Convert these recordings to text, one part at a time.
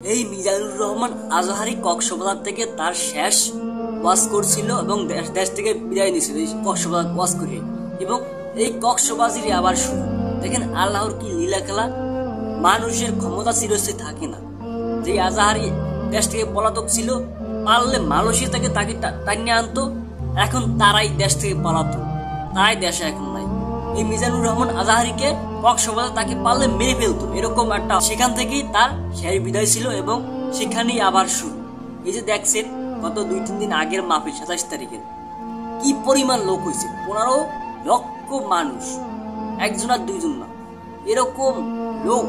এই মিজানুর রহমান আজহারি কক্সবাজার থেকে তার শেষ ওয়াজ করছিল এবং দেশ থেকে বিদায় নিয়েছিল এই কক্সবাজার ওয়াজ করে। এবং এই কক্সবাজারই আবার শুরু। দেখেন আল্লাহর কি লীলা খেলা, মানুষের ক্ষমতা চিরস্থায়ী থাকে না। যে আজহারি দেশ থেকে পলাতক ছিল, পারলে মালয়েশিয়া থেকে তাকে টানিয়ে আনতো, এখন তারাই দেশ থেকে পলাতক, তারাই দেশে এখন নাই। এই মিজানুর রহমান আজহারিকে কক্সবাজার তাকে পারলে মেরে ফেলতো, এরকম একটা সেখান থেকেই তার শেষ বিদায় ছিল এবং সেখানেই আবার শুরু। এই যে দেখছেন গত 2-3 দিন আগের মাহফিল 27 তারিখের কি পরিমাণ লোক হয়েছে, 15 লক্ষ মানুষ, একজন আর দুইজন না, এরকম লোক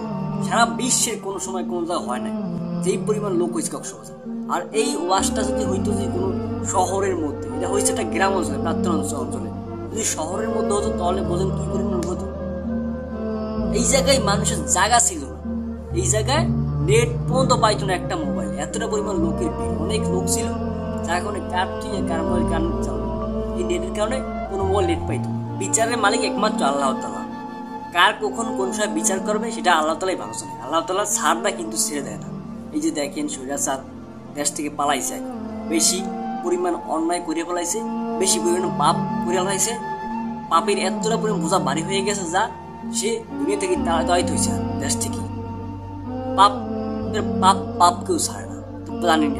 সারা বিশ্বের কোনো সময় কোনো জায়গায় হয় না, যেই পরিমাণ লোক হয়েছে কক্সবাজার। আর এই ওয়াজটা যদি হইতো যে কোনো শহরের মধ্যে, এটা হয়েছে একটা গ্রাম অঞ্চলে, প্রাত্যন অঞ্চলে, যদি শহরের মধ্যে হতো তাহলে বোঝেন কি পরিমাণ হতো। এই জায়গায় মানুষের জায়গা ছিল না, এই জায়গায় নেট পর্যন্ত পাইতো না একটা মোবাইল, এতটা পরিমাণ লোকের ভিড়, অনেক লোক ছিল, যার কারণে কার মোবাইল কার চালানো, এই নেটের কারণে কোনো মোবাইল নেট পাইতো। বিচারের মালিক একমাত্র আল্লাহ তাআলা, কার কখন কোন সময় বিচার করবে সেটা আল্লাহ তাআলাই ভালো জানে। আল্লাহ তাআলা ছাড়টা কিন্তু ছেড়ে দেয় না। এই যে দেখেন স্বৈরাচার দেশ থেকে পালাইছে, বেশি পরিমাণ অন্যায় করে ফেলাইছে, বেশি পরিমাণ পাপ করে ফেলাইছে, পাপের এতটা পরিমাণ বোঝা ভারী হয়ে গেছে যা সে দুনিয়া থেকে তাড়াতাড়ি হয়েছে দেশ থেকে। পাপ পাপ কেউ ছাড়ে না, তো জানেন